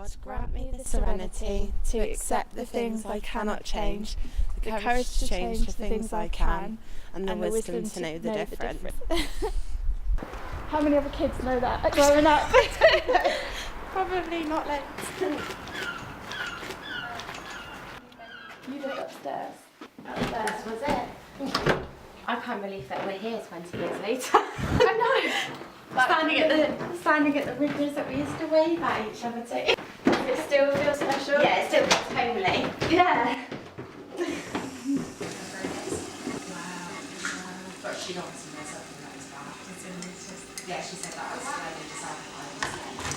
God, grant me the serenity to accept the things I cannot change, the courage to change the things I can, and the wisdom to know the difference. How many other kids know that growing up? Probably not loads. You live upstairs. This was it. I can't believe that we're here 20 years later. I know. Standing at the windows that we used to wave at each other to. It still feels special. Yeah, it still feels homely. Yeah. But she obviously knows something that is bad. It's just, yeah, she said that was slightly dissatisfying.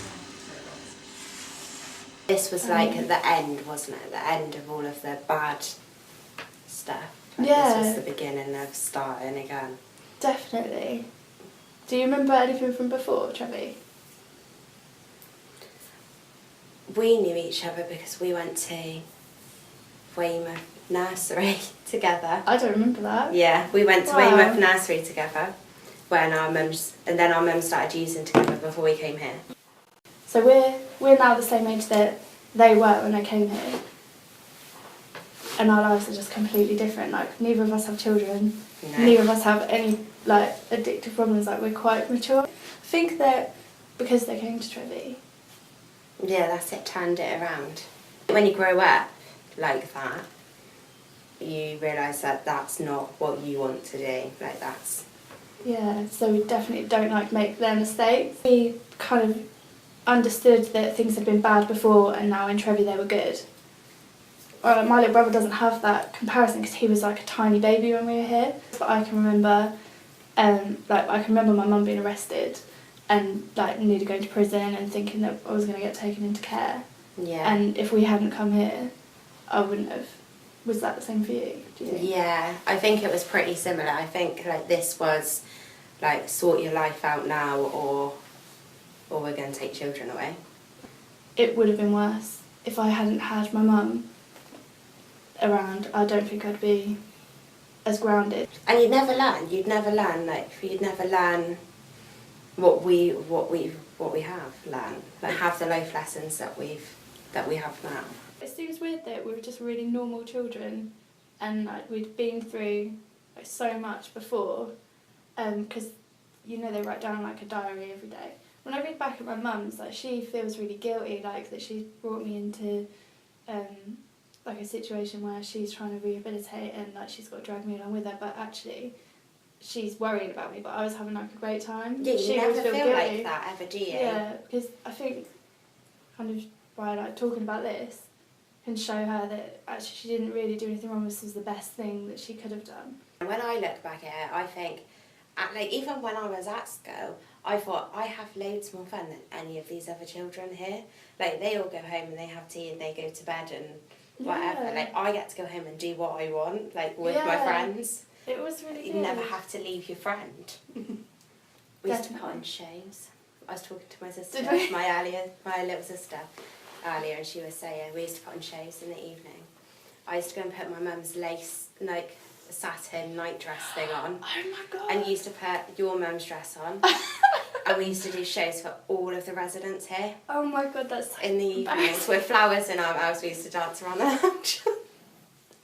This was like at the end, wasn't it? The end of all of the bad stuff. Like Yeah. This was the beginning of starting again. Definitely. Do you remember anything from before, Trevi? We knew each other because we went to Weymouth Nursery together. I don't remember that. Yeah, we went to Wow. Weymouth Nursery together when our mums started using together before we came here. So we're now the same age that they were when they came here. And our lives are just completely different. Like, neither of us have children. No. Neither of us have any, like, addictive problems. Like, we're quite mature. I think that because they came to Trevi. Yeah, that's it, turned it around. When you grow up like that, you realise that that's not what you want to do. Like, that's... Yeah, so we definitely don't, like, make their mistakes. We kind of understood that things had been bad before and now in Trevi they were good. My little brother doesn't have that comparison because he was like a tiny baby when we were here. But I can remember, my mum being arrested and like nearly going to prison and thinking that I was going to get taken into care. Yeah. And if we hadn't come here, I wouldn't have. Was that the same for you? Do you think? Yeah, I think it was pretty similar. I think like this was like sort your life out now or we're going to take children away. It would have been worse if I hadn't had my mum around. I don't think I'd be as grounded. And you'd never learn what we have learned. Like have the life lessons that we have now. It seems weird that we were just really normal children and like we'd been through like so much before, because you know they write down like a diary every day. When I read back at my mum's, like she feels really guilty, like that she's brought me into like a situation where she's trying to rehabilitate and like she's got to drag me along with her, but actually she's worried about me, but I was having like a great time. Yeah, you she never would feel guilty. like that ever, do you? Yeah, because I think kind of by like talking about this can show her that actually she didn't really do anything wrong. This was the best thing that she could have done. When I look back at it, I think, like even when I was at school, I thought I have loads more fun than any of these other children here. Like they all go home and they have tea and they go to bed and whatever. Yeah. Like I get to go home and do what I want, like with my Yeah. friends. It was really You good. never have to leave your friend. We used to put on shows. I was talking to my sister, Did we? my little sister, earlier, and she was saying we used to put on shows in the evening. I used to go and put my mum's lace, like satin night dress thing on, Oh my god. and you used to put your mum's dress on, and we used to do shows for all of the residents here Oh my god, that's so in the evenings embarrassing. with flowers in our house. We used to dance around the lounge.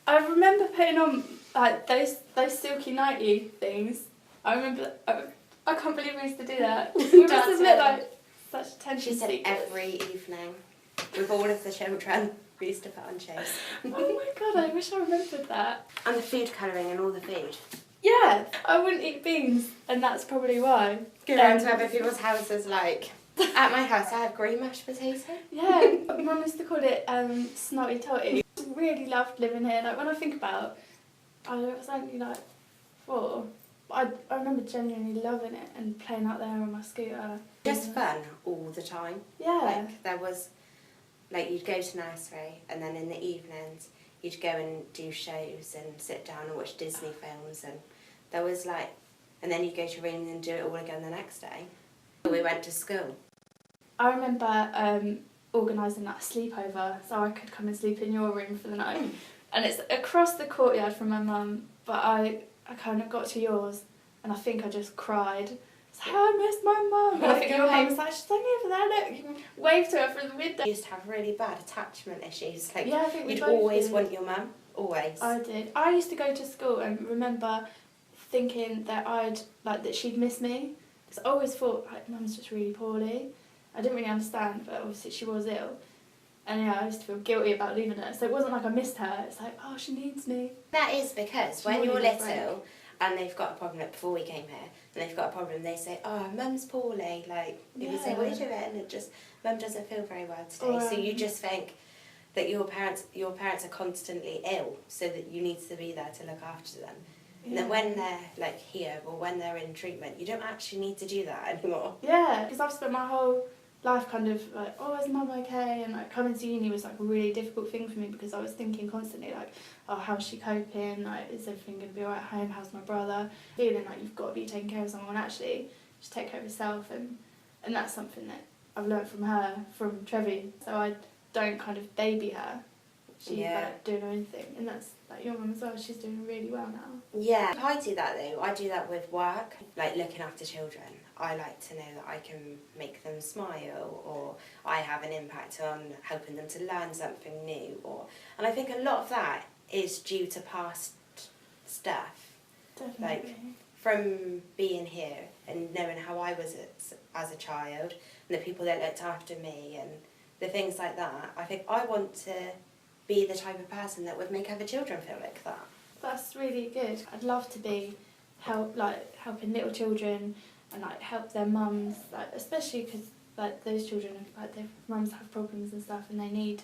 I remember putting on like those silky nighty things. I remember. I can't believe we used to do that. We must have Dancing. looked like such attention She said seekers. every evening with all of the children we used to put on shows. Oh my god, I wish I remembered that. And the food colouring and all the food. Yeah, I wouldn't eat beans, and that's probably why. Go around to other people's houses like, at my house I have green mashed potato. Yeah, Mum used to call it snotty totty. I really loved living here. Like when I think about, I was only like 4. But I remember genuinely loving it and playing out there on my scooter. Just fun all the time. Yeah. Like there was, like you'd go to nursery and then in the evenings you'd go and do shows and sit down and watch Disney films, and there was like, and then you'd go to room and do it all again the next day. We went to school. I remember organising that sleepover so I could come and sleep in your room for the night. And it's across the courtyard from my mum, but I kind of got to yours and I think I just cried It's like, I miss my mum. I think your Like- mum was like, she's only over there, look. You can wave to her from the window. I used to have really bad attachment issues. Like, Yeah, I think we you'd both always did. want your mum. Always. I did. I used to go to school and remember thinking that that she'd miss me. Because I always thought, like, mum's just really poorly. I didn't really understand, but obviously she was ill. And yeah, I used to feel guilty about leaving her. So it wasn't like I missed her. It's like, oh, she needs me. That is because She when wanted you're a break. little and they've got a problem, like before we came here, and they've got a problem, they say, oh, mum's poorly. Like, if you say, what are you doing? And it just, mum doesn't feel very well today. So you just think that your parents are constantly ill, so that you need to be there to look after them. And then when they're like here or when they're in treatment, you don't actually need to do that anymore. Yeah, because I've spent my whole life kind of like, oh, is mum okay? And like coming to uni was like a really difficult thing for me because I was thinking constantly like, oh, how's she coping? Like, is everything going to be alright at home? How's my brother? Feeling like you've got to be taking care of someone. Actually, just take care of yourself, and that's something that I've learnt from her, from Trevi. So I don't kind of baby her. She's like doing her own thing, and that's like your mum as well. She's doing really well now. Yeah, I do that though. I do that with work, like looking after children. I like to know that I can make them smile, or I have an impact on helping them to learn something new. And I think a lot of that is due to past stuff. Definitely. Like, from being here and knowing how I was as a child, and the people that looked after me, and the things like that. I think I want to be the type of person that would make other children feel like that. That's really good. I'd love to be helping little children and like help their mums, like especially because like those children, like their mums have problems and stuff, and they need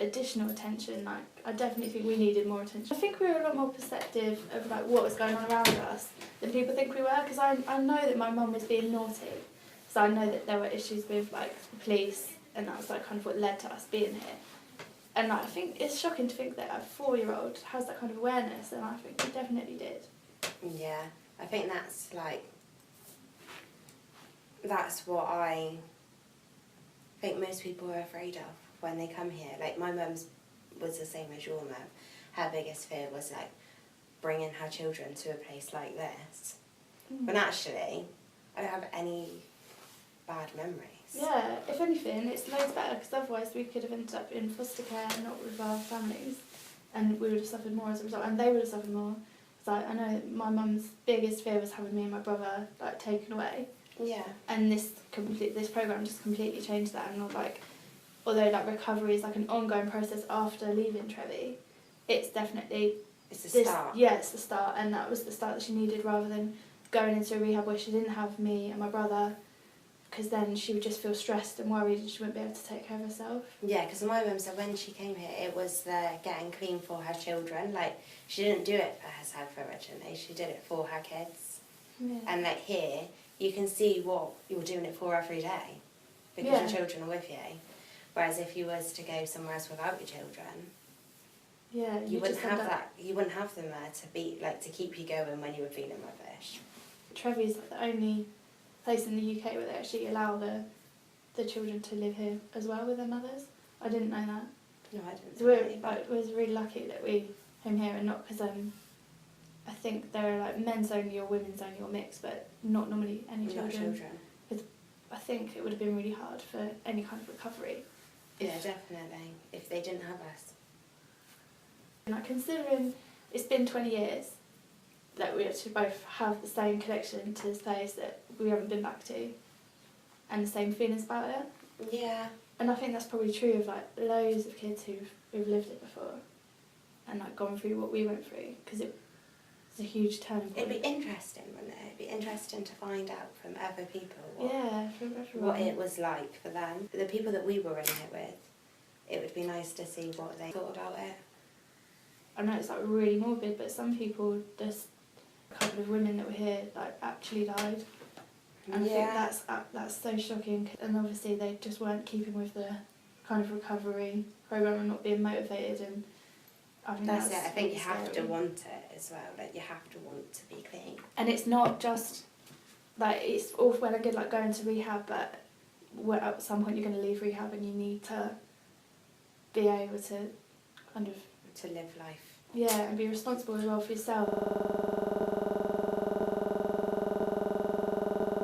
additional attention. Like I definitely think we needed more attention. I think we were a lot more perceptive of like what was going on around us than people think we were. Because I know that my mum was being naughty, so I know that there were issues with like the police, and that was like kind of what led to us being here. And like, I think it's shocking to think that a 4-year-old has that kind of awareness, and I think we definitely did. Yeah, I think that's what I think most people are afraid of when they come here. Like my mum's was the same as your mum. Her biggest fear was like bringing her children to a place like this. But actually, I don't have any bad memories. Yeah, if anything, it's loads better, because otherwise we could have ended up in foster care and not with our families, and we would have suffered more as a result, and they would have suffered more. Because I know my mum's biggest fear was having me and my brother like taken away. Yeah. And this program just completely changed that, and like, although like recovery is like an ongoing process after leaving Trevi, it's definitely It's the start. Yeah, it's the start, and that was the start that she needed, rather than going into a rehab where she didn't have me and my brother, because then she would just feel stressed and worried and she wouldn't be able to take care of herself. Yeah, because my mum said when she came here, it was the getting clean for her children. Like, she didn't do it for herself originally, she did it for her kids. Yeah. And like here, you can see what you're doing it for every day, because your children are with you. Whereas if you was to go somewhere else without your children, yeah, you wouldn't have that. You wouldn't have them there to be like to keep you going when you were feeling rubbish. Trevi's like the only place in the UK where they actually allow the children to live here as well with their mothers. I didn't know that. No, I didn't. So we was really lucky that we came here, and not because I think there are like men's only or women's only or mixed, but not normally any children. Not children. I think it would have been really hard for any kind of recovery. Yeah, definitely. If they didn't have us. And like, considering it's been 20 years that we actually both have the same connection to this place that we haven't been back to, and the same feelings about it. Yeah. And I think that's probably true of like loads of kids who've lived it before, and like gone through what we went through, because it's a huge turning point. It'd be interesting, wouldn't it? It'd be interesting to find out from other people From everyone. what it was like for them. The people that we were in it with, it would be nice to see what they thought about it. I know it's like really morbid, but some people, just a couple of women that were here like actually died. And I think that's so shocking, and obviously they just weren't keeping with the kind of recovery program and not being motivated, and I think that's it. I think you have scary. to want it as well. Like you have to want to be clean. And it's not just like, it's all well and good like going to rehab, but at some point you're going to leave rehab and you need to be able to kind of To live life. and be responsible as well for yourself.